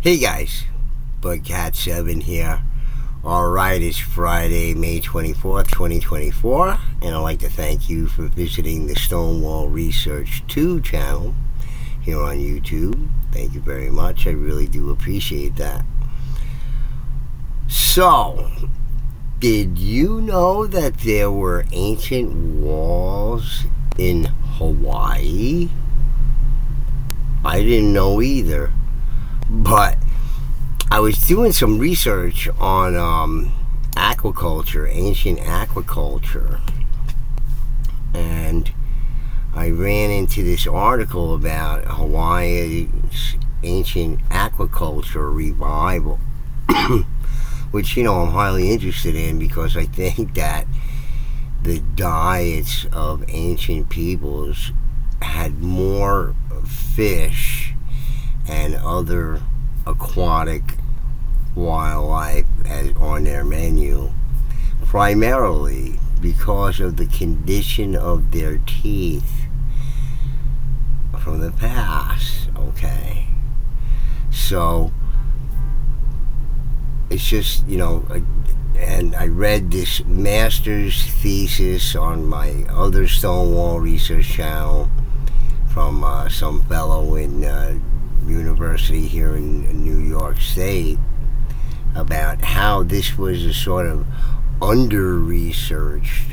Hey guys, Bugcat7 here. Alright, it's Friday, May 24th, 2024, and I'd like to thank you for visiting the Stonewall Research 2 channel here on YouTube. Thank you very much. I really do appreciate that. So, did you know that there were ancient walls in Hawaii? I didn't know either. But I was doing some research on aquaculture, ancient aquaculture, and I ran into this article about Hawaii's ancient aquaculture revival, which, I'm highly interested in because I think that the diets of ancient peoples had more fish and other aquatic wildlife on their menu, primarily because of the condition of their teeth from the past. Okay, so it's just, and I read this master's thesis on my other Stonewall Research channel from some fellow in university here in New York State about how this was a sort of under-researched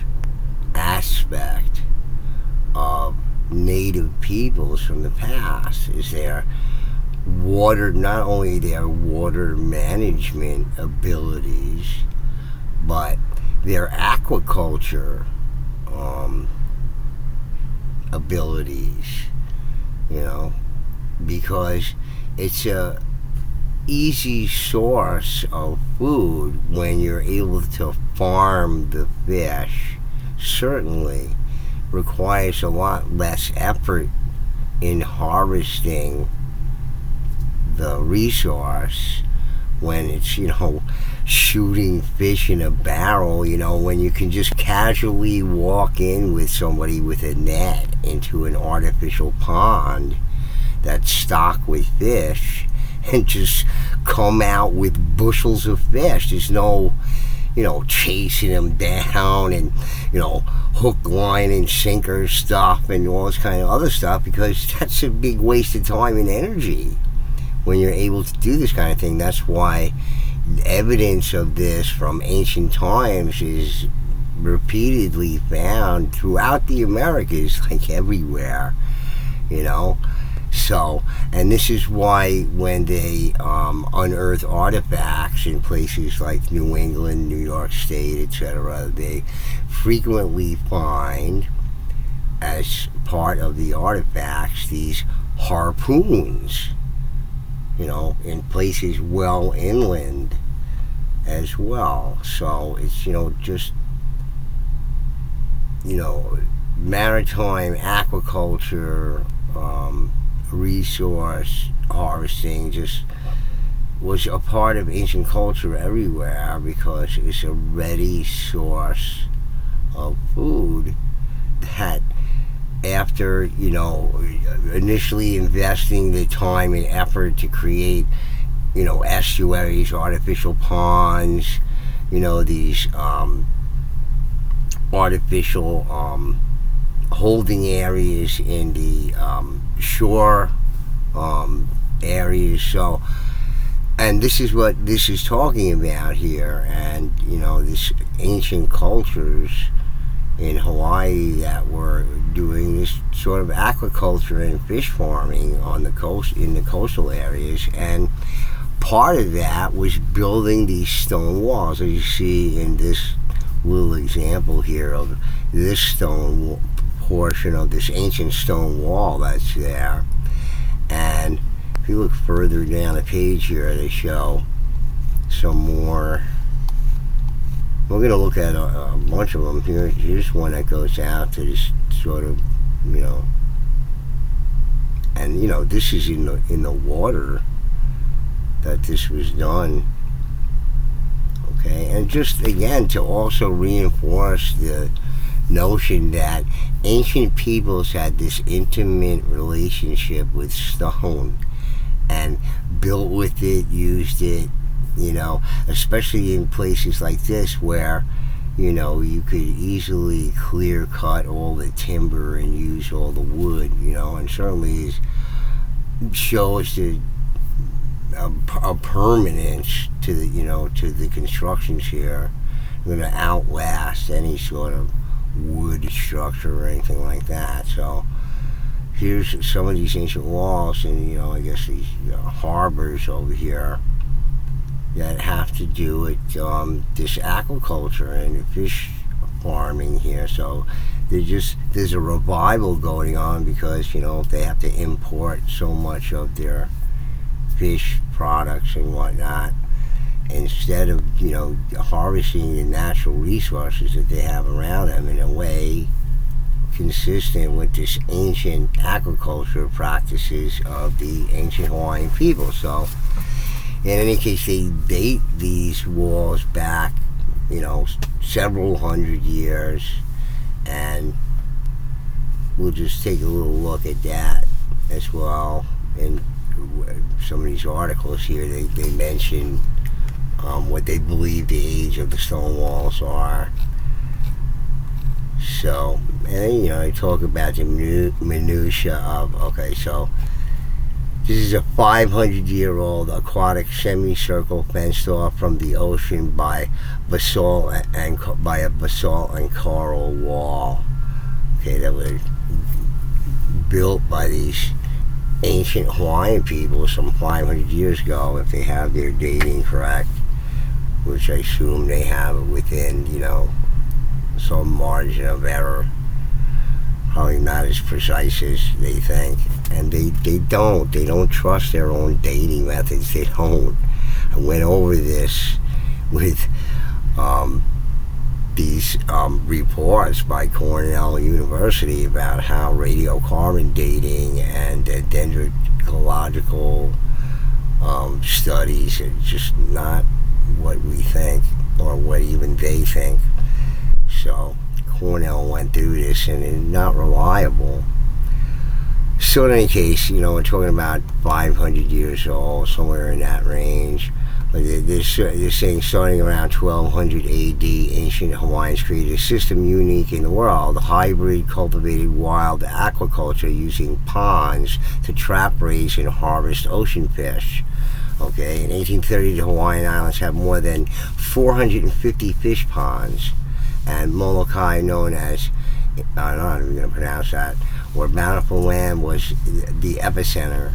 aspect of native peoples from the past. Is their water, not only their water management abilities, but their aquaculture abilities, because it's a easy source of food when you're able to farm the fish. Certainly requires a lot less effort in harvesting the resource when it's, shooting fish in a barrel, when you can just casually walk in with somebody with a net into an artificial pond that's stocked with fish and just come out with bushels of fish. There's no, chasing them down and, hook, line, and sinker stuff and all this kind of other stuff, because that's a big waste of time and energy when you're able to do this kind of thing. That's why evidence of this from ancient times is repeatedly found throughout the Americas, like everywhere, So, and this is why when they unearth artifacts in places like New England, New York State, etc., they frequently find, as part of the artifacts, these harpoons, in places well inland as well. So it's, just, maritime aquaculture, resource harvesting just was a part of ancient culture everywhere, because it's a ready source of food that, after initially investing the time and effort to create estuaries, artificial ponds, these artificial holding areas in the shore areas. So, and this is what this is talking about here, and this ancient cultures in Hawaii that were doing this sort of aquaculture and fish farming on the coast, in the coastal areas, and part of that was building these stone walls, as you see in this little example here of this stone portion of this ancient stone wall that's there. And if you look further down the page here, they show some more. We're going to look at a bunch of them here. Here's one that goes out to this sort of, and this is in the water that this was done. Okay, and just again to also reinforce the notion that ancient peoples had this intimate relationship with stone, and built with it, used it, especially in places like this where, you could easily clear cut all the timber and use all the wood, and certainly shows a permanence to the constructions here, going to outlast any sort of wood structure or anything like that. So here's some of these ancient walls, and I guess these harbors over here that have to do with this aquaculture and fish farming here. So there's a revival going on because they have to import so much of their fish products and whatnot, instead of harvesting the natural resources that they have around them in a way consistent with this ancient aquaculture practices of the ancient Hawaiian people. So in any case, they date these walls back several hundred years, and we'll just take a little look at that as well. In some of these articles here, they mention what they believe the age of the stone walls are. So, and they talk about the minutia of, so this is a 500-year-old aquatic semicircle fenced off from the ocean by a basalt and coral wall. Okay, that was built by these ancient Hawaiian people some 500 years ago, if they have their dating correct, which I assume they have it within, some margin of error. Probably not as precise as they think. And they don't trust their own dating methods. They don't. I went over this with these reports by Cornell University about how radiocarbon dating and dendrological studies are just not what we think, or what even they think. So Cornell went through this, and it's not reliable. So in any case, we're talking about 500 years old, somewhere in that range. They're saying starting around 1200 AD, ancient Hawaiians created a system unique in the world: hybrid, cultivated wild aquaculture using ponds to trap, raise, and harvest ocean fish. Okay, in 1830, the Hawaiian Islands have more than 450 fish ponds, and Molokai, known as, I'm not even going to pronounce that, where bountiful land was the epicenter.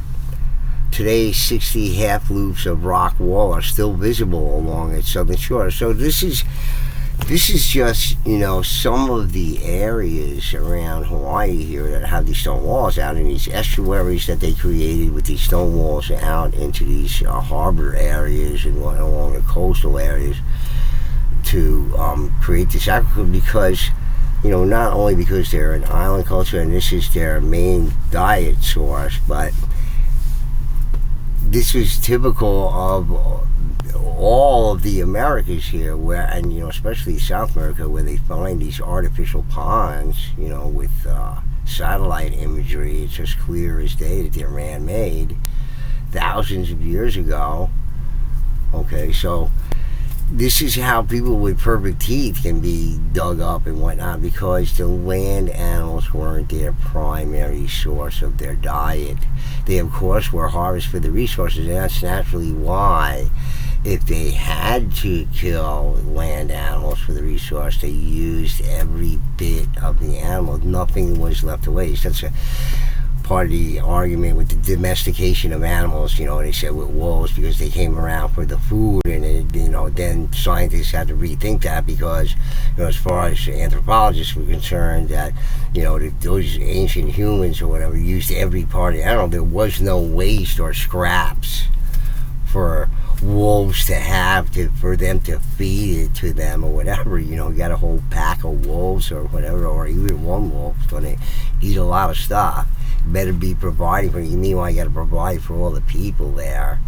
Today, 60 half loops of rock wall are still visible along its southern shore. So this is just, some of the areas around Hawaii here that have these stone walls out in these estuaries that they created with these stone walls out into these harbor areas and along the coastal areas to create this aquaculture, because, not only because they're an island culture and this is their main diet source, but this was typical of all of the Americas here, and especially South America, where they find these artificial ponds, with satellite imagery. It's just clear as day that they're man-made thousands of years ago. Okay, so this is how people with perfect teeth can be dug up and whatnot, because the land animals weren't their primary source of their diet. They, of course, were harvested for the resources, and that's naturally why, if they had to kill land animals for the resource, they used every bit of the animal. Nothing was left to waste. That's a part of the argument with the domestication of animals. They said with wolves, because they came around for the food, and then scientists had to rethink that, because as far as anthropologists were concerned, that those ancient humans or whatever used every part of the animal. There was no waste or scraps for wolves to have for them to feed it to them or whatever. You got a whole pack of wolves or whatever, or even one wolf's going to eat a lot of stuff. Better be providing for you. Meanwhile, you got to provide for all the people there,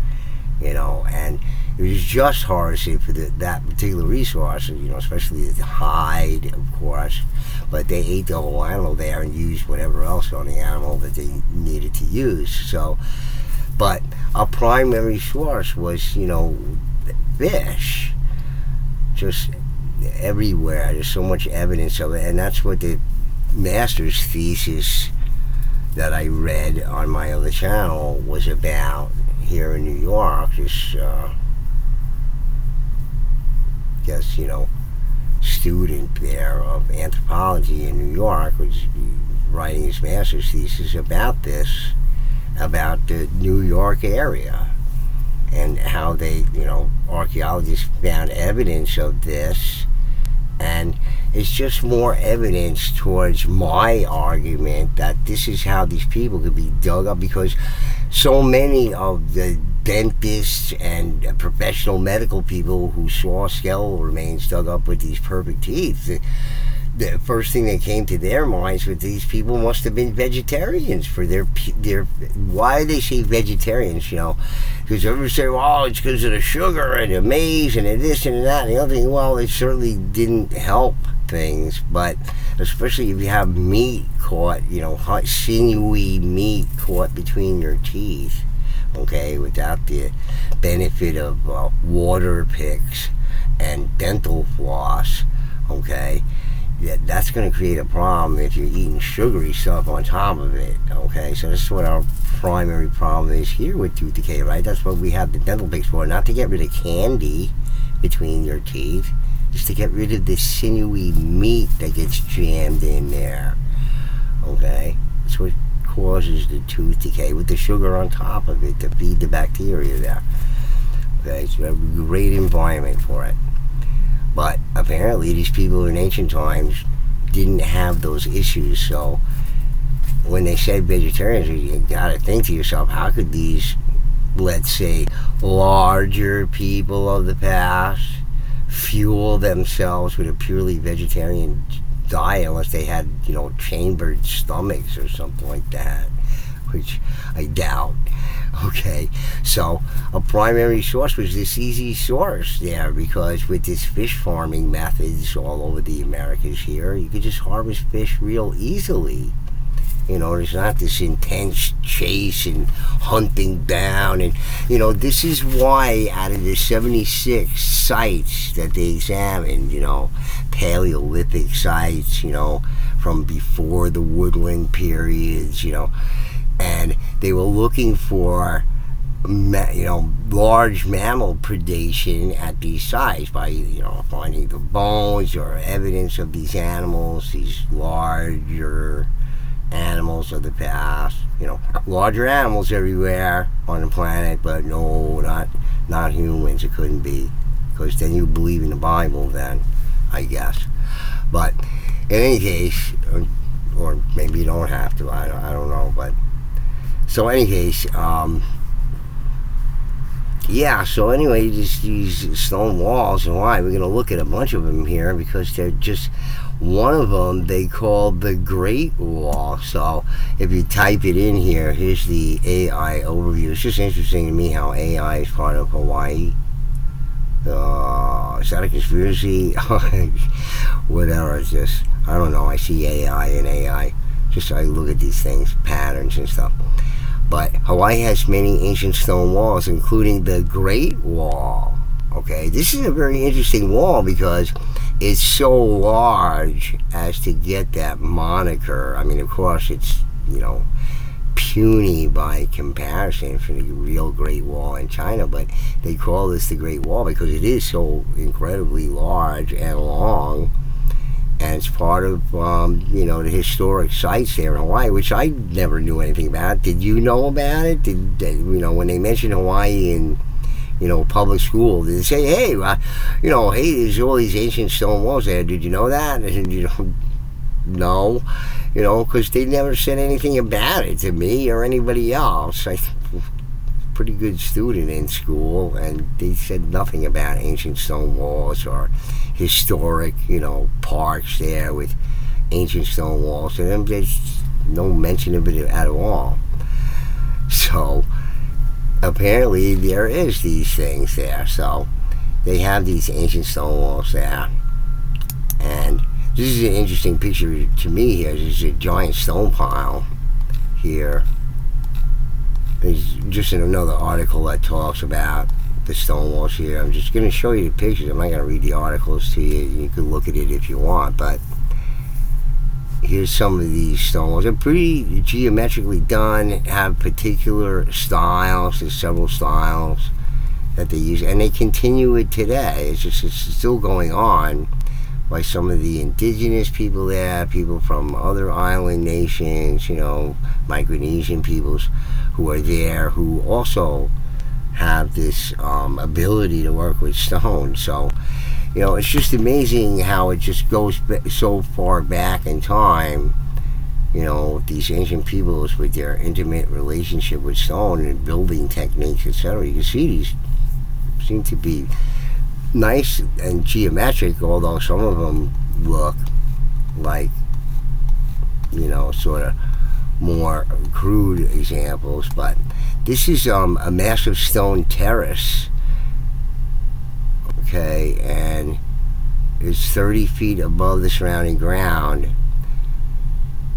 and it was just harvested for that particular resource, especially the hide, of course. But they ate the whole animal there and used whatever else on the animal that they needed to use. So, but a primary source was, fish. Just everywhere. There's so much evidence of it, and that's what the master's thesis that I read on my other channel was about here in New York. This, student there of anthropology in New York was writing his master's thesis about this, about the New York area, and how they, archaeologists found evidence of this. And it's just more evidence towards my argument that this is how these people could be dug up, because so many of the dentists and professional medical people who saw skeletal remains dug up with these perfect teeth, the first thing that came to their minds was these people must have been vegetarians for their why do they say vegetarians, because everyone say, well, it's because of the sugar and the maize and the this and that and the other thing. Well, it certainly didn't help things, but especially if you have meat caught, hot sinewy meat caught between your teeth, okay, without the benefit of water picks and dental floss, okay, that's going to create a problem if you're eating sugary stuff on top of it, okay? So this is what our primary problem is here with tooth decay, right? That's what we have the dental picks for, not to get rid of candy between your teeth, just to get rid of the sinewy meat that gets jammed in there, okay? That's what causes the tooth decay, with the sugar on top of it to feed the bacteria there, okay? It's a great environment for it. But apparently these people in ancient times didn't have those issues. So when they said vegetarians, you gotta think to yourself, how could these, let's say, larger people of the past fuel themselves with a purely vegetarian diet unless they had, chambered stomachs or something like that, which I doubt. Okay, so a primary source was this easy source there, because with this fish farming methods all over the Americas here, you could just harvest fish real easily. There's not this intense chase and hunting down, and this is why out of the 76 sites that they examined, Paleolithic sites, from before the woodland periods, and they were looking for, large mammal predation at these sites by, finding the bones or evidence of these animals, these larger animals of the past, larger animals everywhere on the planet, but no, not humans. It couldn't be, because then you believe in the Bible then, I guess. But in any case, or maybe you don't have to, I don't know, but so in any case, so anyway, these stone walls, and why we're going to look at a bunch of them here, because they're just, one of them they call the Great Wall. So if you type it in here, here's the AI overview. It's just interesting to me how AI is part of Hawaii. Is that a conspiracy? Whatever, it's just, I don't know, I see AI and AI, just I look at these things, patterns and stuff. But Hawaii has many ancient stone walls, including the Great Wall. Okay, this is a very interesting wall because it's so large as to get that moniker. I mean, of course, it's, puny by comparison for the real Great Wall in China, but they call this the Great Wall because it is so incredibly large and long. And it's part of, the historic sites there in Hawaii, which I never knew anything about. Did you know about it? When they mentioned Hawaii in, public school, did they say, hey, hey, there's all these ancient stone walls there. Did you know that? And, no, because they never said anything about it to me or anybody else. I pretty good student in school, and they said nothing about ancient stone walls or historic, parks there with ancient stone walls, and there's no mention of it at all. So apparently there is these things there. So they have these ancient stone walls there, and this is an interesting picture to me here. There's a giant stone pile here, There's just another article that talks about the stone walls here. I'm just going to show you the pictures. I'm not going to read the articles to you. You can look at it if you want, but here's some of these stone walls. They're pretty geometrically done, have particular styles. There's several styles that they use, and they continue it today. It's still going on by some of the indigenous people there, people from other island nations, Micronesian peoples who are there, who also have this ability to work with stone. So, it's just amazing how it just goes so far back in time, these ancient peoples with their intimate relationship with stone and building techniques, etc. You can see these seem to be nice and geometric, although some of them look like, sort of more crude examples. But this is a massive stone terrace, okay, and it's 30 feet above the surrounding ground.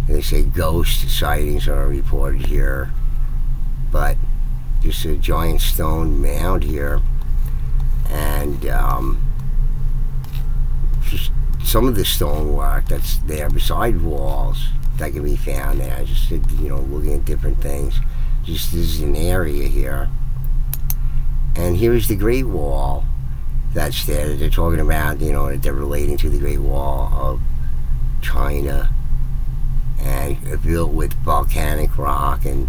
And they say ghost sightings are reported here, but just a giant stone mound here. And just some of the stonework that's there beside walls that can be found there. Just looking at different things. Just this is an area here, and here's the Great Wall that's there that they're talking about. That they're relating to the Great Wall of China, and built with volcanic rock and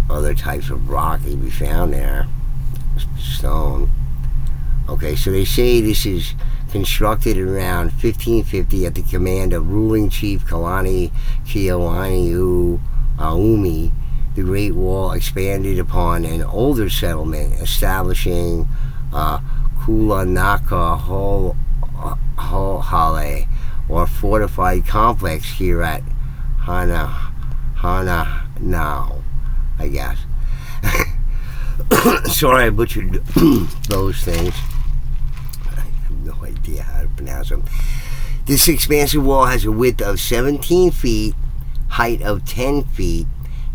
other types of rock that can be found there. Stone. Okay, so they say this is constructed around 1550 at the command of ruling chief Kalani Keoani Aumi. The Great Wall expanded upon an older settlement, establishing Kulanaka Hale, or fortified complex here at Hana now, I guess. Sorry I butchered those things. I have no idea how to pronounce them. This expansive wall has a width of 17 feet, height of 10 feet,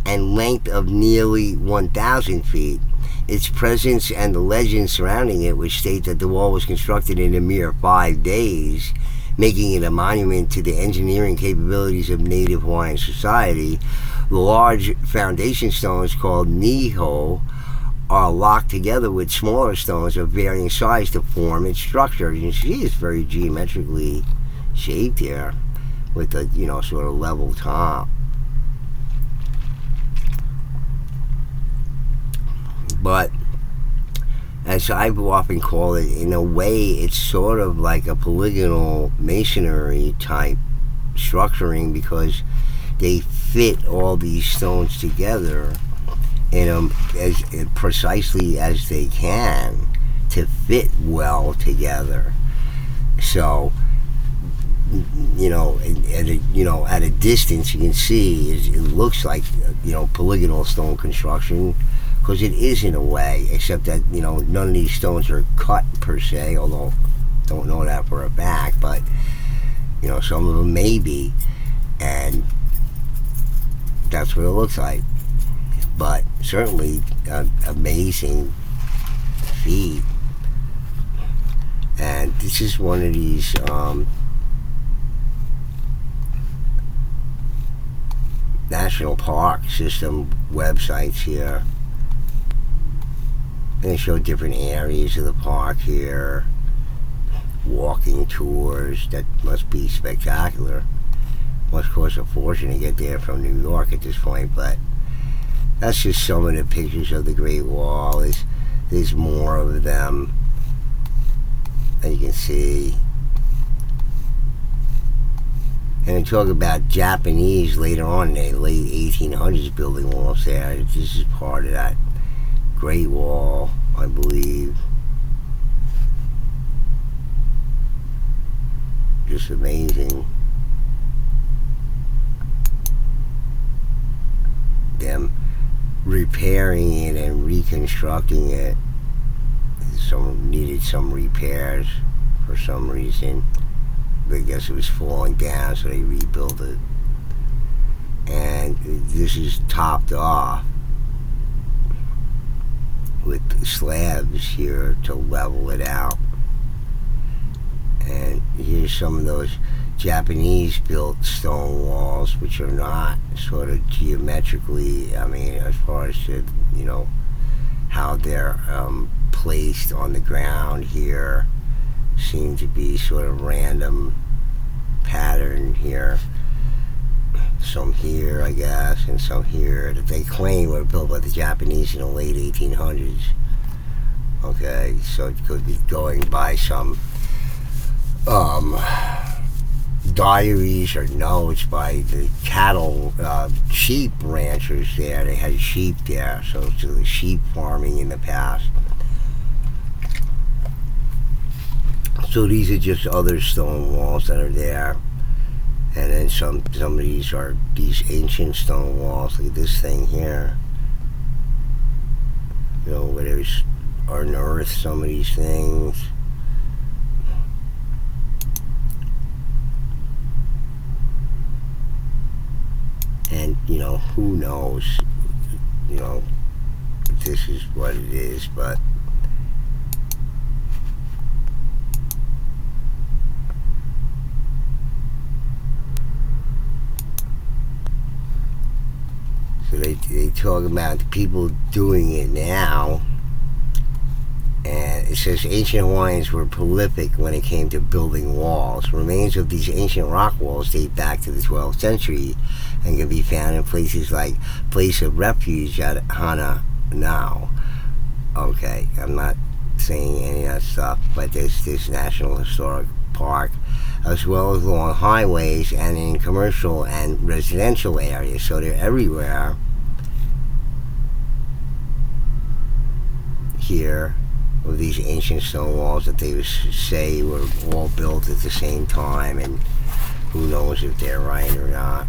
and length of nearly 1,000 feet. Its presence and the legends surrounding it, which state that the wall was constructed in a mere 5 days, making it a monument to the engineering capabilities of native Hawaiian society. The large foundation stones, called niho, are locked together with smaller stones of varying size to form its structure. You can see it's very geometrically shaped here with a sort of level top. But as I've often called it, in a way it's sort of like a polygonal masonry type structuring, because they fit all these stones together as precisely as they can to fit well together. So at a distance you can see it looks like polygonal stone construction, because it is in a way, except that none of these stones are cut per se, although I don't know that for a fact, but some of them may be, and that's what it looks like. But certainly amazing feat. And this is one of these National Park System websites here. And they show different areas of the park here. Walking tours that must be spectacular. Must cost a fortune to get there from New York at this point, but that's just some of the pictures of the Great Wall. There's more of them that you can see. And they talk about Japanese later on in the late 1800s building walls there. This is part of that Great Wall, I believe. Just amazing. Them repairing it and reconstructing it. Needed some repairs for some reason. I guess it was falling down, so they rebuilt it. And this is topped off with slabs here to level it out. And here's some of those Japanese built stone walls, which are not sort of geometrically, I mean, as far as the, how they're placed on the ground here, seem to be sort of random pattern here. Some here, I guess, and some here that they claim were built by the Japanese in the late 1800s. Okay, so it could be going by some diaries or notes by the cattle, sheep ranchers there. They had sheep there, so it was sheep farming in the past. So these are just other stone walls that are there. And then some of these are these ancient stone walls. Look at this thing here. Where there's unearthed some of these things. And, who knows, if this is what it is, but so they talk about the people doing it now, and it says ancient Hawaiians were prolific when it came to building walls. Remains of these ancient rock walls date back to the 12th century and can be found in places like Place of Refuge at Hana now. Okay, I'm not saying any of that stuff, but there's this National Historic Park, as well as along highways and in commercial and residential areas, so they're everywhere. Here, of these ancient stone walls that they say were all built at the same time, and who knows if they're right or not.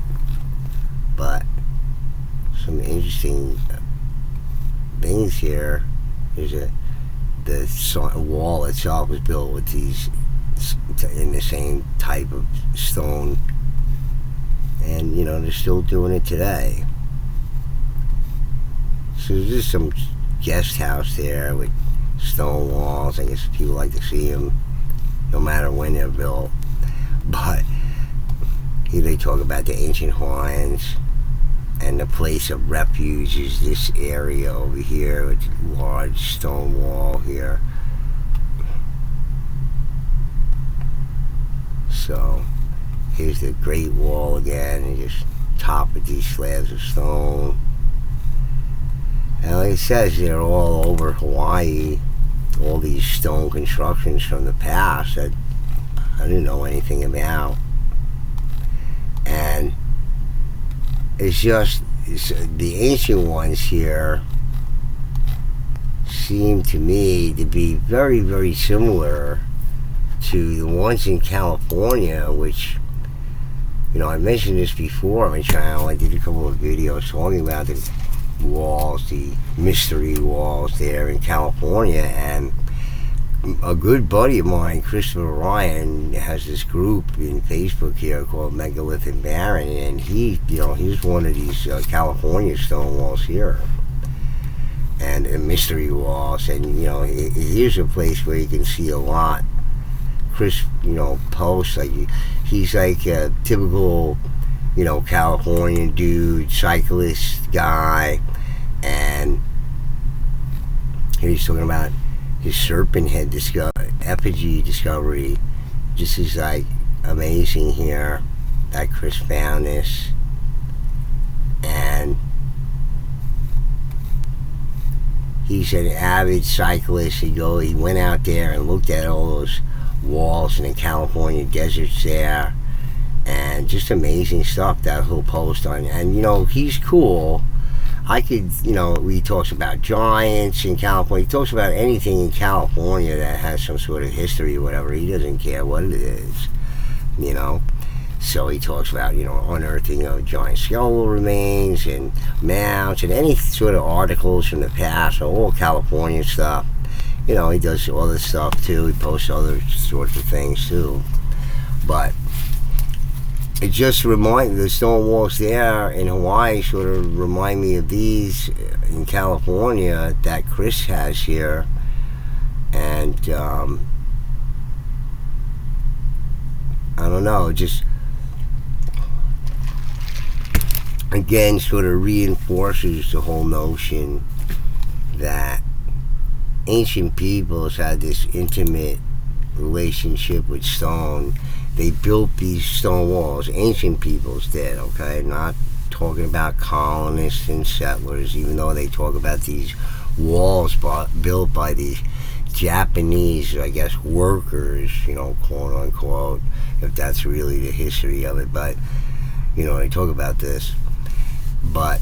But some interesting things here. The wall itself was built with these in the same type of stone, and they're still doing it today. So there's just some guest house there with stone walls. I guess people like to see them no matter when they're built. But here they talk about the ancient Hawaiians, and the place of refuge is this area over here with a large stone wall here. So here's the Great Wall again, and just topped with these slabs of stone. And like it says, they're all over Hawaii, all these stone constructions from the past that I didn't know anything about. And it's the ancient ones here seem to me to be very, very similar to the ones in California, which, I mentioned this before on my channel. I did a couple of videos talking about the walls, the mystery walls there in California, and a good buddy of mine, Christopher Ryan, has this group in Facebook here called Megalith and Baron, and he's one of these California stone walls here, and mystery walls, and here's a place where you can see a lot. Chris, posts like he's like a typical, Californian dude, cyclist guy, and here he's talking about his serpent head effigy discovery. This is like amazing here that Chris found this, and he's an avid cyclist. He went out there and looked at all those walls in the California deserts there, and just amazing stuff that he'll post on. And he's cool. I could, he talks about giants in California. He talks about anything in California that has some sort of history or whatever. He doesn't care what it is, So he talks about, unearthing of giant skeletal remains and mounts and any sort of articles from the past, all California stuff. He does all this stuff too. He posts other sorts of things too. But it just reminds the stone walls there in Hawaii sort of remind me of these in California that Chris has here, and I don't know, just again sort of reinforces the whole notion that ancient peoples had this intimate relationship with stone. They built these stone walls. Ancient peoples did, okay? Not talking about colonists and settlers, even though they talk about these walls built by these Japanese, I guess, workers, quote unquote, if that's really the history of it. But, they talk about this. But,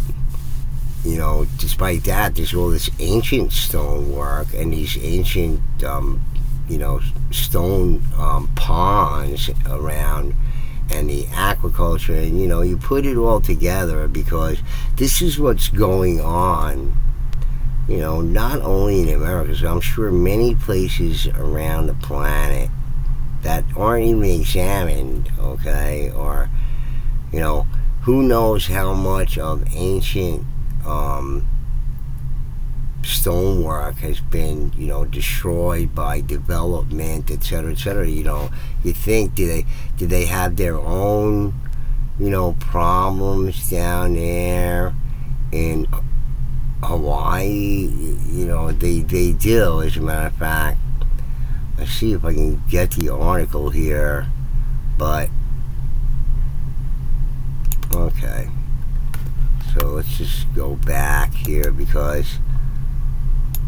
despite that, there's all this ancient stonework and these ancient stone ponds around, and the aquaculture, and you put it all together because this is what's going on, not only in America, so I'm sure many places around the planet that aren't even examined, okay, or who knows how much of ancient stonework has been, destroyed by development, etc., etc. You think, do they have their own, problems down there in Hawaii? They do, as a matter of fact. Let's see if I can get the article here, but okay. So let's just go back here because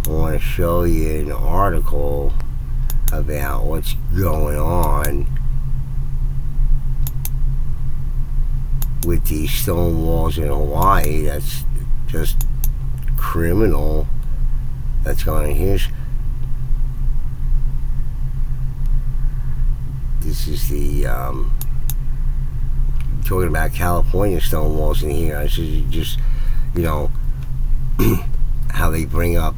I want to show you an article about what's going on with these stone walls in Hawaii. That's just criminal. That's going on. This is the talking about California stone walls in here. This is just how they bring up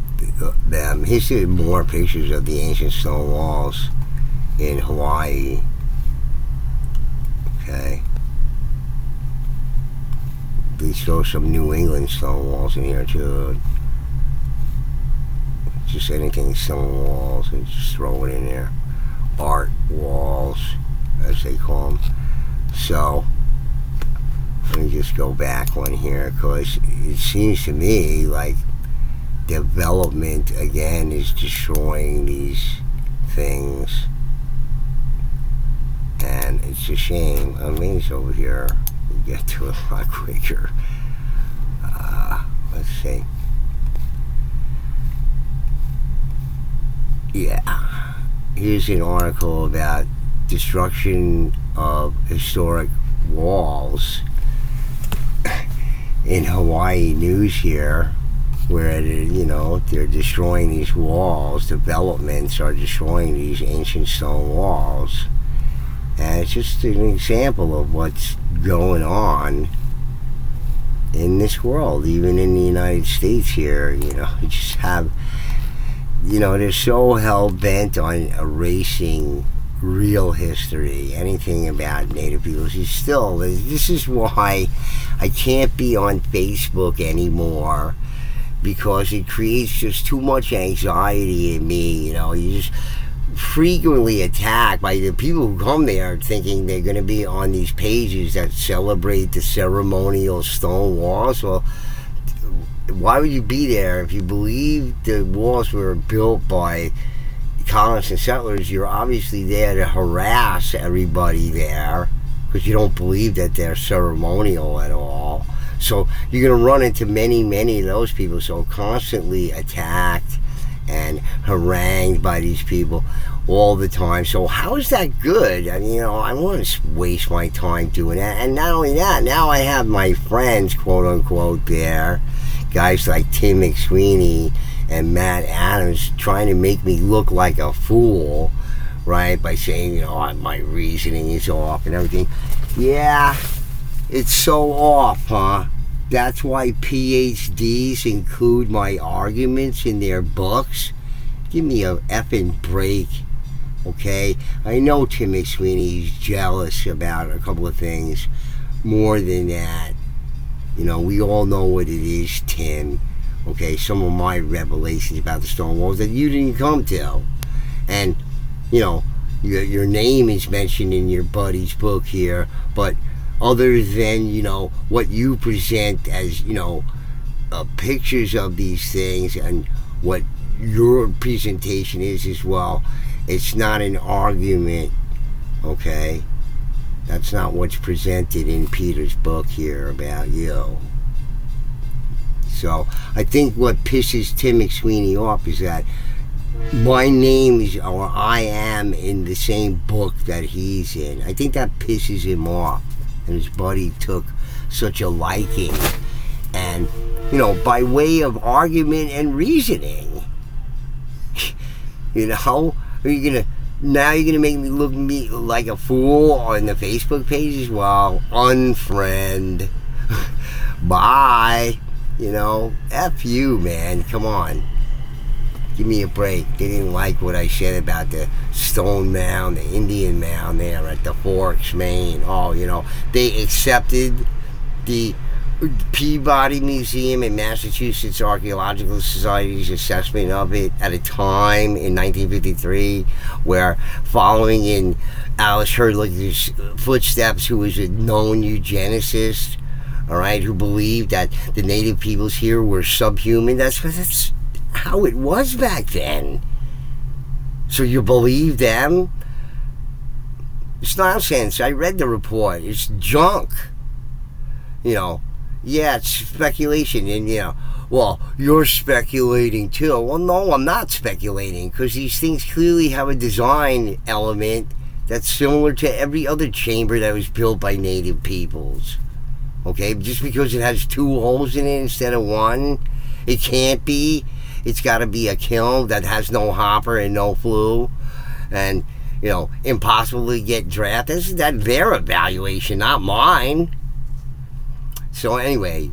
them. Here's more pictures of the ancient stone walls in Hawaii. Okay. They show some New England stone walls in here too. Just anything stone walls, and just throw it in there. Art walls, as they call them. So let me just go back one here, because it seems to me like development again is destroying these things, and it's a shame. I mean, it's over here. We get to it a lot quicker. Let's see. Yeah, here's an article about destruction of historic walls in Hawaii News here, where they're destroying these walls. Developments are destroying these ancient stone walls, and it's just an example of what's going on in this world, even in the United States here. You just have, they're so hell-bent on erasing real history, anything about Native peoples. This is why I can't be on Facebook anymore, because it creates just too much anxiety in me. You just frequently attacked by the people who come there thinking they're going to be on these pages that celebrate the ceremonial stone walls. Well, why would you be there if you believe the walls were built by colonists and settlers? You're obviously there to harass everybody there because you don't believe that they're ceremonial at all. So you're going to run into many of those people, so constantly attacked and harangued by these people all the time. So how is that good? I mean, I want to waste my time doing that. And not only that, now I have my friends, quote unquote, there, guys like Tim McSweeney and Matt Adams, trying to make me look like a fool, right, by saying, my reasoning is off and everything. Yeah, it's so off, huh? That's why PhDs include my arguments in their books. Give me a effing break. Okay, I know Tim McSweeney's jealous about a couple of things. More than that, we all know what it is, Tim. Okay, some of my revelations about the stone walls that you didn't come to, and your name is mentioned in your buddy's book here, but other than what you present as pictures of these things and what your presentation is as well, it's not an argument. Okay, that's not what's presented in Peter's book here about you. So I think what pisses Tim McSweeney off is that my name is, or I am, in the same book that he's in. I think that pisses him off, and his buddy took such a liking, and by way of argument and reasoning. Are you gonna now you're gonna make me look like a fool on the Facebook page as well? Unfriend. Bye. F you, man. Come on. Give me a break. They didn't like what I said about the stone mound, the Indian mound there at the Forks, Maine. Oh, they accepted the Peabody Museum and Massachusetts Archaeological Society's assessment of it at a time in 1953 where, following in Alice Hurley's footsteps, who was a known eugenicist, all right, who believed that the native peoples here were subhuman. That's how it was back then. So you believe them? It's nonsense. I read the report. It's junk. Yeah, it's speculation. And, well, you're speculating too. Well, no, I'm not speculating, because these things clearly have a design element that's similar to every other chamber that was built by native peoples. Okay, just because it has 2 holes in it instead of 1, it can't be. It's got to be a kiln that has no hopper and no flue, and impossible to get drafted. That's their evaluation, not mine. So anyway,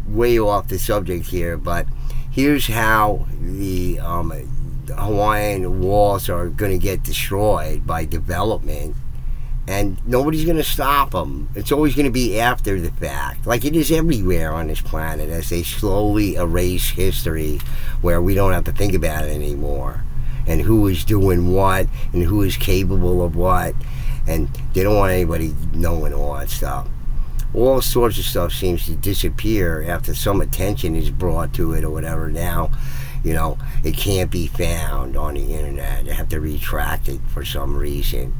way off the subject here, but here's how the Hawaiian walls are going to get destroyed by development. And nobody's going to stop them. It's always going to be after the fact, like it is everywhere on this planet, as they slowly erase history, where we don't have to think about it anymore, and who is doing what, and who is capable of what, and they don't want anybody knowing all that stuff. All sorts of stuff seems to disappear after some attention is brought to it or whatever. Now, it can't be found on the internet. They have to retract it for some reason.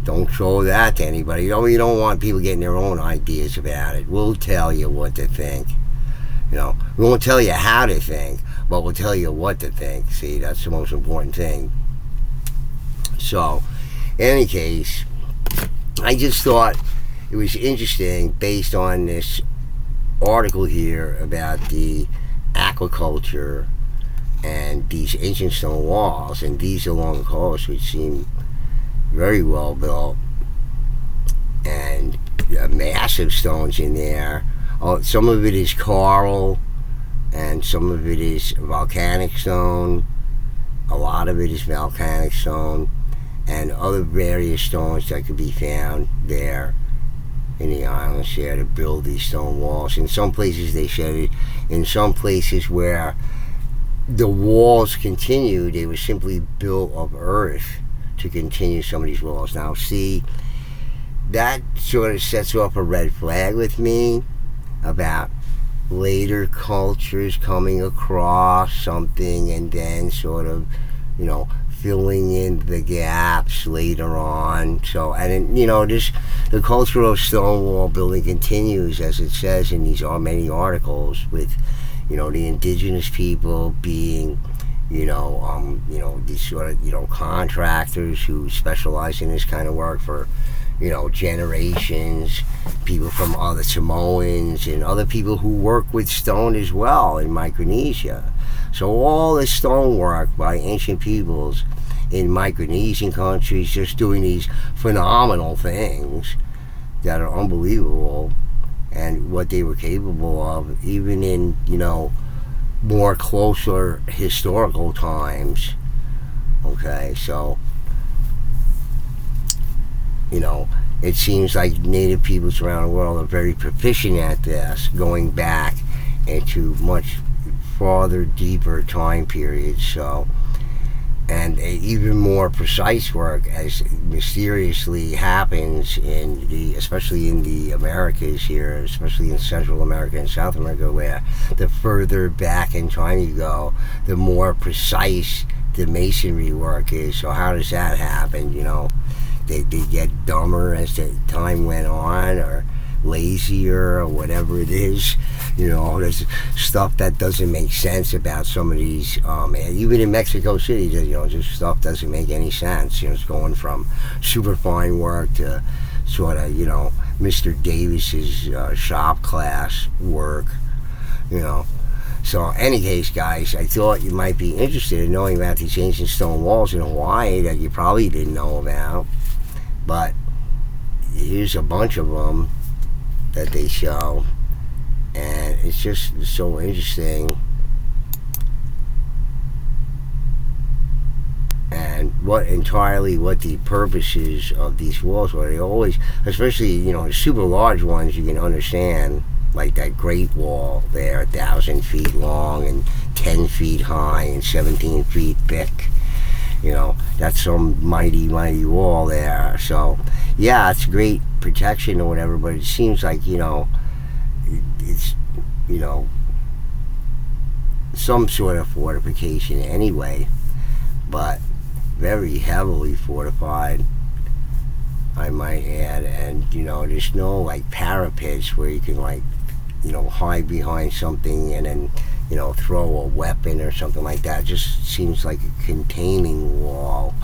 Don't show that to anybody. You don't want people getting their own ideas about it. We'll tell you what to think. We won't tell you how to think, but we'll tell you what to think. See, that's the most important thing. So, in any case, I just thought it was interesting, based on this article here about the aquaculture and these ancient stone walls, and these along the coast, which seem very well built, and massive stones in there. Some of it is coral, and some of it is volcanic stone. A lot of it is volcanic stone, and other various stones that could be found there in the islands here to build these stone walls. In some places they said it. In some places where the walls continued, they were simply built of earth to continue some of these walls. Now, see, that sort of sets off a red flag with me about later cultures coming across something and then sort of, filling in the gaps later on. So, and the culture of stone wall building continues, as it says in these many articles, with, the indigenous people being these sort of, contractors who specialize in this kind of work for, generations, people from other Samoans and other people who work with stone as well in Micronesia. So all this stone work by ancient peoples in Micronesian countries, just doing these phenomenal things that are unbelievable, and what they were capable of, even in, more closer historical times, Okay, so, you know, it seems like native peoples around the world are very proficient at this, going back into much farther, deeper time periods. So, and even more precise work as mysteriously happens in the, especially in the Americas here, especially in Central America and South America, where the further back in time you go, the more precise the masonry work is. So how does that happen? You know, they get dumber as the time went on, or lazier, or whatever it is. You know, there's stuff that doesn't make sense about some of these. Even in Mexico City, you know, just stuff doesn't make any sense. You know, it's going from super fine work to sort of, you know, Mr. Davis's shop class work. You know. So, any case, guys, I thought you might be interested in knowing about these ancient stone walls in Hawaii that you probably didn't know about. But here's a bunch of them that they show, and it's just so interesting. And what the purposes of these walls were. They always, especially, you know, the super large ones, you can understand, like that Great Wall there, 1,000 feet long and 10 feet high and 17 feet thick. You know, that's some mighty, mighty wall there. So, yeah, it's great protection or whatever, but it seems like, you know, it's, you know, some sort of fortification anyway, but very heavily fortified, I might add. And, you know, there's no, like, parapets where you can, like, you know, hide behind something and then, you know, throw a weapon or something like that. It just seems like a containing wall,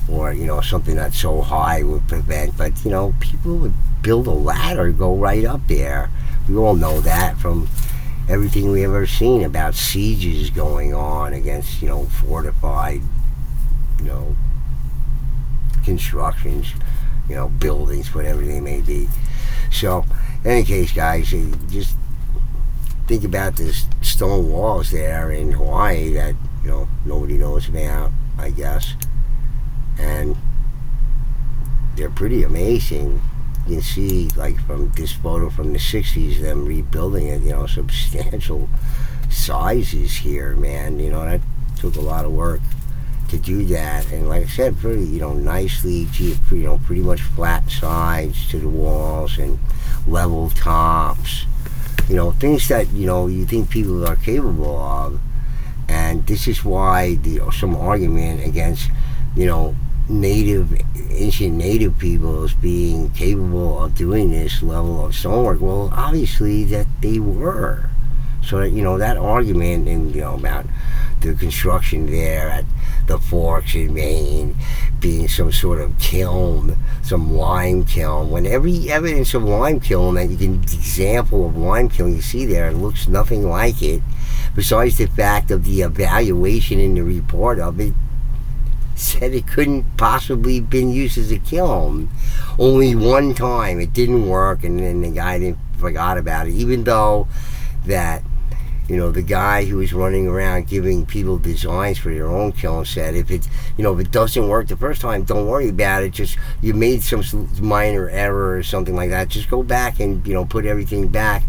or, you know, something that's so high would prevent. But, you know, people would build a ladder, go right up there. We all know that from everything we've ever seen about sieges going on against, you know, fortified, you know, constructions, you know, buildings, whatever they may be. So, in any case, guys, just think about this stone walls there in Hawaii that, you know, nobody knows about, I guess. And they're pretty amazing. You can see, like, from this photo from the 60s, them rebuilding it, you know, substantial sizes here, man. You know, that took a lot of work to do that. And like I said, pretty, you know, nicely, you know, pretty much flat sides to the walls and level tops. You know, things that, you know, you think people are capable of. And this is why some argument against, you know, ancient native peoples being capable of doing this level of stonework. Well, obviously that they were. So that, you know, that argument, and, you know, about the construction there at the Forks in Maine being some sort of kiln, some lime kiln, when every evidence of lime kiln that you can, example of lime kiln you see there, it looks nothing like it, besides the fact of the evaluation in the report of it said it couldn't possibly have been used as a kiln. Only one time it didn't work, and then the guy forgot about it, even though that, you know, the guy who was running around giving people designs for their own kiln said, if it, you know, if it doesn't work the first time, don't worry about it. Just, you made some minor error or something like that, just go back and, you know, put everything back,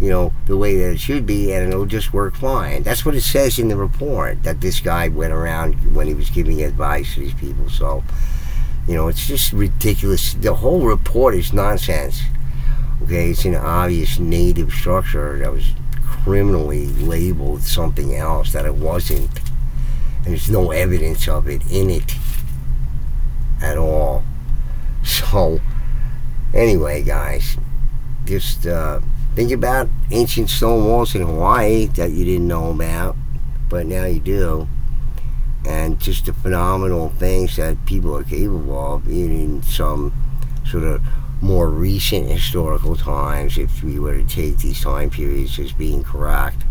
you know, the way that it should be, and it'll just work fine. That's what it says in the report, that this guy went around when he was giving advice to these people. So, you know, it's just ridiculous. The whole report is nonsense. Okay, it's an obvious native structure that was criminally labeled something else that it wasn't, and there's no evidence of it in it at all. So anyway, guys, just think about ancient stone walls in Hawaii that you didn't know about, but now you do, and just the phenomenal things that people are capable of, even in some sort of more recent historical times, if we were to take these time periods as being correct.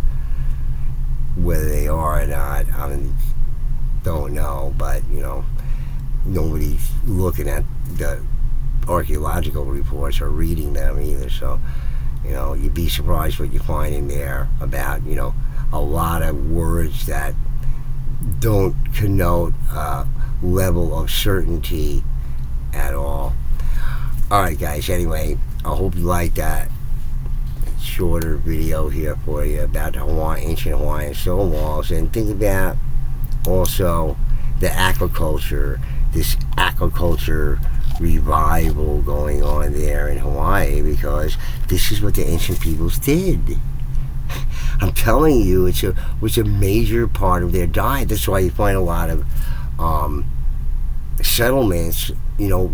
Whether they are or not, I mean, don't know, but, you know, nobody's looking at the archaeological reports or reading them either. So, you know, you'd be surprised what you find in there about, you know, a lot of words that don't connote level of certainty at all. Alright guys, anyway, I hope you like that shorter video here for you about the ancient Hawaiian stone walls, and think about also the aquaculture, this aquaculture revival going on there in Hawaii, because this is what the ancient peoples did. I'm telling you, it was a major part of their diet. That's why you find a lot of settlements,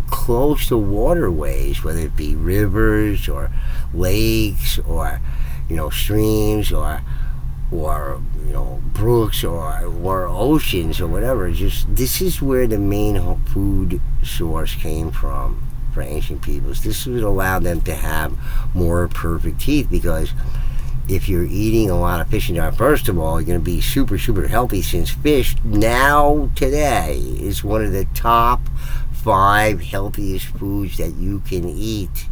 close to waterways, whether it be rivers or lakes or, streams or brooks or oceans or whatever. Just this is where the main food source came from for ancient peoples. This would allow them to have more perfect teeth, because if you're eating a lot of fish and first of all, you're going to be super, super healthy, since fish now today is one of the top 5 healthiest foods that you can eat,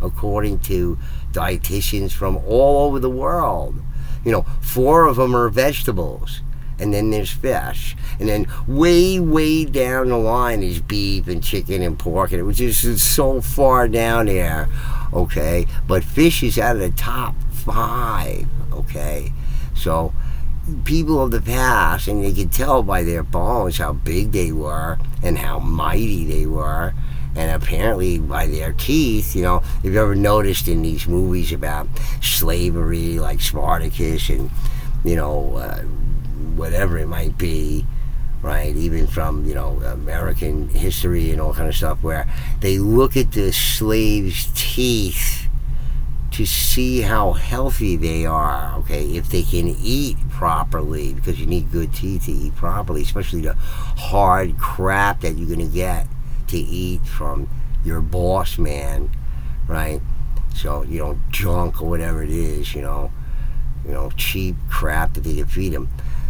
according to dietitians from all over the world. 4 of them are vegetables, and then there's fish, and then way, way down the line is beef and chicken and pork, and it was just so far down there, okay? But fish is out of the top 5, okay? So people of the past, and they could tell by their bones how big they were and how mighty they were, and apparently by their teeth. If you've ever noticed in these movies about slavery, like Spartacus and whatever it might be, right, even from American history and all kind of stuff, where they look at the slaves' teeth to see how healthy they are, okay, if they can eat properly, because you need good teeth to eat properly, especially the hard crap that you're going to get to eat from your boss man, right? So, junk or whatever it is, cheap crap that they can feed them.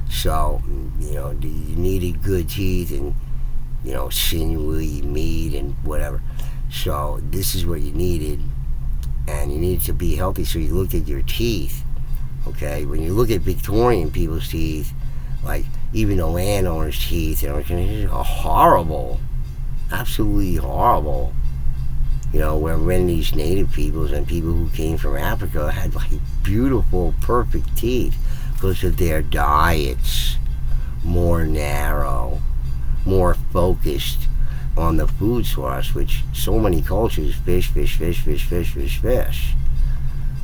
So, you needed good teeth and, sinewy meat and whatever. So this is what you needed, and you needed to be healthy, so you looked at your teeth, okay? When you look at Victorian people's teeth, like even the landowners' teeth, are horrible. Absolutely horrible. When these native peoples and people who came from Africa had like beautiful, perfect teeth because of their diets, more narrow, more focused on the food source, which so many cultures, fish.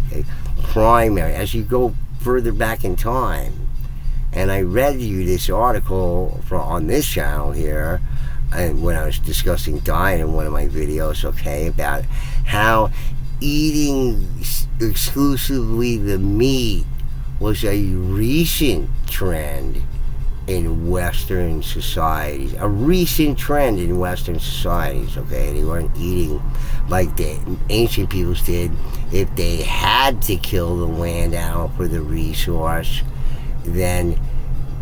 Okay? Primary, as you go further back in time, and I read you this article on this channel here, and when I was discussing diet in one of my videos, okay, about how eating exclusively the meat was a recent trend in Western societies. A recent trend in Western societies, okay? They weren't eating like the ancient peoples did. If they had to kill the land animal for the resource, then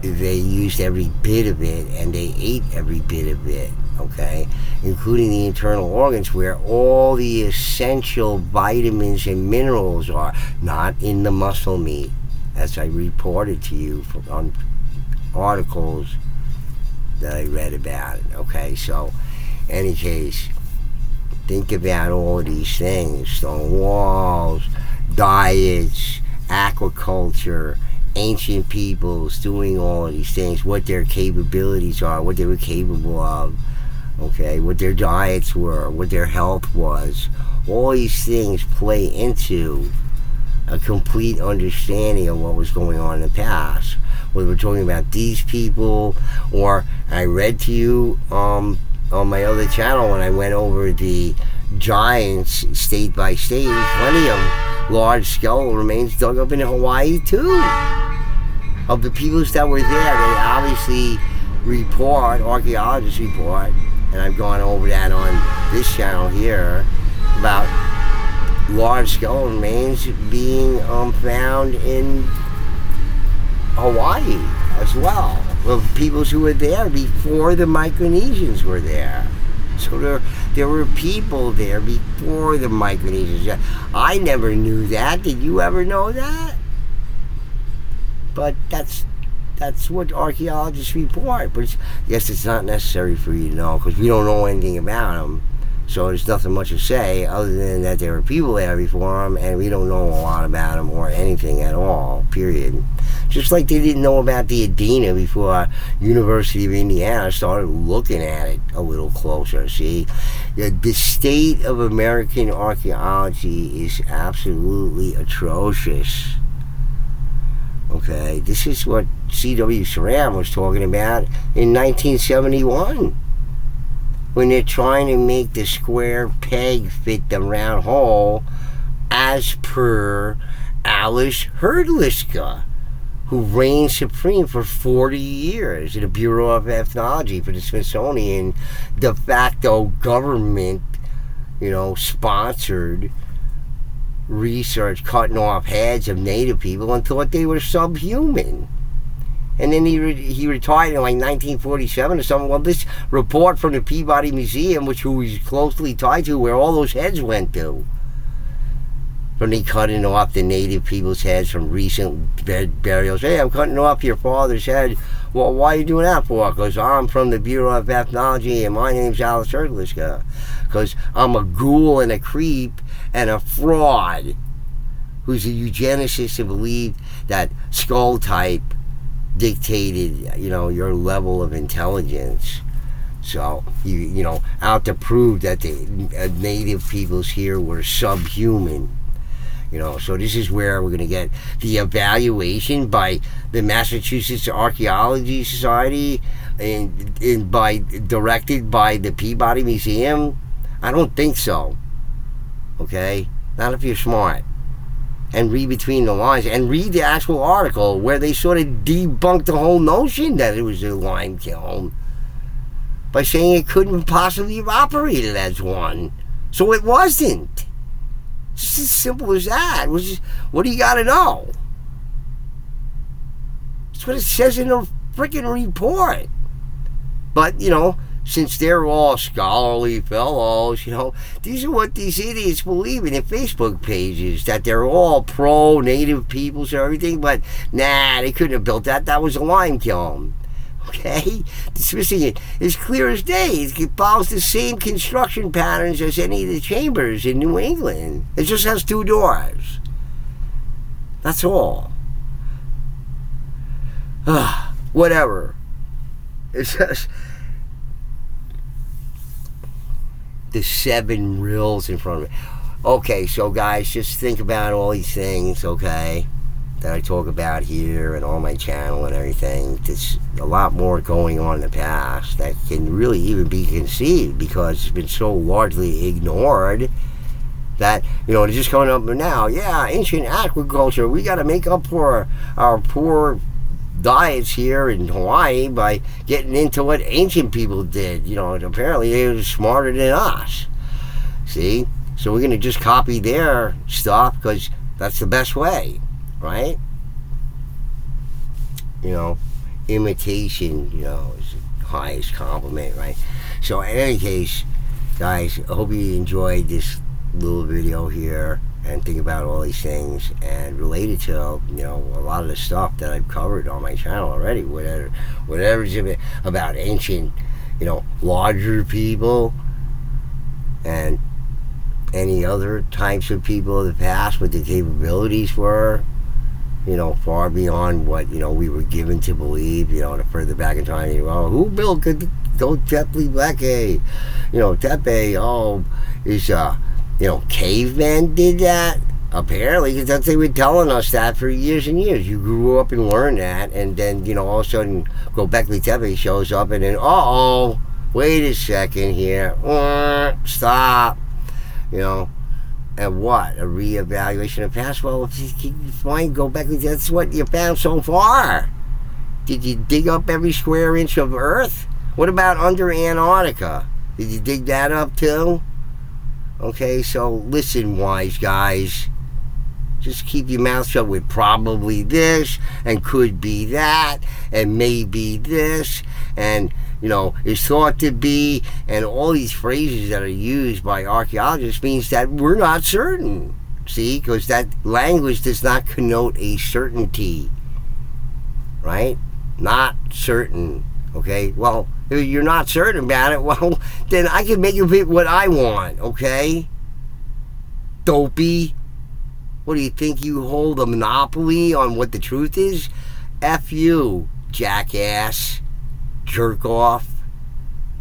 they used every bit of it, and they ate every bit of it, okay? Including the internal organs, where all the essential vitamins and minerals are, not in the muscle meat, as I reported to you on articles that I read about it, okay? So, any case, think about all of these things: stone walls, diets, aquaculture, ancient peoples doing all of these things, what their capabilities are, what they were capable of, okay, what their diets were, what their health was. All these things play into a complete understanding of what was going on in the past. Whether we're talking about these people, or I read to you on my other channel when I went over the giants state by state, plenty of large skeletal remains dug up in Hawaii too, of the peoples that were there. They obviously report, archaeologists report, and I've gone over that on this channel here, about large skeletal remains being found in Hawaii as well, of peoples who were there before the Micronesians were there. So there were people there before the Micronesians. I never knew that. Did you ever know that? But that's That's what archaeologists report. But yes, it's not necessary for you to know because we don't know anything about them. So there's nothing much to say other than that there were people there before them, and we don't know a lot about them or anything at all, period. Just like they didn't know about the Adena before University of Indiana started looking at it a little closer, see? The state of American archaeology is absolutely atrocious. Okay, this is what C.W. Saran was talking about in 1971. When they're trying to make the square peg fit the round hole as per Alice Hrdlicka, who reigned supreme for 40 years in the Bureau of Ethnology for the Smithsonian de facto government, sponsored research cutting off heads of Native people and thought they were subhuman. And then he retired in like 1947 or something. Well, this report from the Peabody Museum, which he was closely tied to, where all those heads went to. From the cutting off the Native people's heads from recent burials. Hey, I'm cutting off your father's head. Well, why are you doing that for? Because I'm from the Bureau of Ethnology and my name's Alice Hrdlicka. Because I'm a ghoul and a creep and a fraud who's a eugenicist and believed that skull type dictated, your level of intelligence. So, out to prove that the native peoples here were subhuman. So this is where we're going to get the evaluation by the Massachusetts Archaeology Society and directed by the Peabody Museum. I don't think so. Okay? Not if you're smart. And read between the lines and read the actual article where they sort of debunked the whole notion that it was a lime kiln by saying it couldn't possibly have operated as one. So it wasn't. It's just as simple as that. What do you got to know? That's what it says in the freaking report. But, since they're all scholarly fellows, these are what these idiots believe in their Facebook pages, that they're all pro-native peoples and everything, but nah, they couldn't have built that. That was a lime kiln. Okay? Dismissing it is clear as day. It follows the same construction patterns as any of the chambers in New England. It just has 2 doors. That's all. Whatever. It's just the 7 reels in front of me. Okay, so guys, just think about all these things, okay, that I talk about here and on my channel and everything. There's a lot more going on in the past that can really even be conceived because it's been so largely ignored that, they're just coming up now. Yeah, ancient aquaculture. We got to make up for our poor diets here in Hawaii by getting into what ancient people did. Apparently they were smarter than us. See? So we're going to just copy their stuff because that's the best way, right? Imitation, is the highest compliment, right? So in any case, guys, I hope you enjoyed this little video here and think about all these things and related to a lot of the stuff that I've covered on my channel already, whatever's about ancient larger people and any other types of people of the past, what the capabilities were, far beyond what we were given to believe. The further back in time, who built Tepe Leke? Tepe, is cavemen did that? Apparently, because that's they were telling us that for years and years. You grew up and learned that, and then, all of a sudden, Göbekli Tepe shows up, and then, wait a second here. Stop. And what? A reevaluation of the past? Well, if you can find Göbekli, that's what you found so far. Did you dig up every square inch of Earth? What about under Antarctica? Did you dig that up too? Okay, so listen, wise guys. Just keep your mouth shut with probably this, and could be that, and maybe this, and, is thought to be, and all these phrases that are used by archaeologists means that we're not certain. See, because that language does not connote a certainty, right? not certain. Okay? Well, if you're not certain about it, well, then I can make it what I want. Okay? Dopey. What do you think? You hold a monopoly on what the truth is? F you, jackass, jerk off,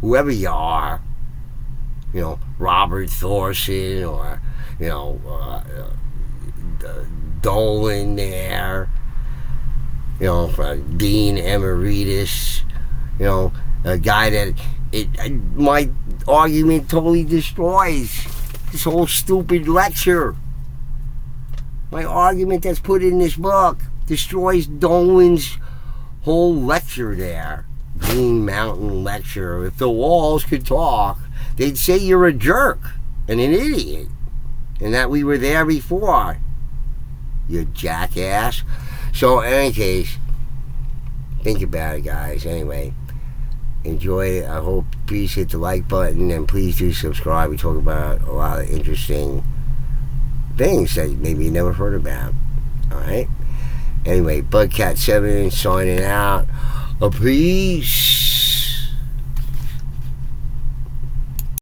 whoever you are. You know, Robert Thorson or, you know, Dolan there. You know, Dean Emeritus. You know, a guy that my argument totally destroys. This whole stupid lecture. My argument that's put in this book destroys Dolan's whole lecture there. Green Mountain lecture. If the walls could talk, they'd say you're a jerk and an idiot. And that we were there before. You jackass. So, in any case, think about it, guys. Anyway, enjoy it. I hope, please hit the like button and please do subscribe. We talk about a lot of interesting things that maybe you never heard about. Alright? Anyway, Bugcat7 signing out. Peace.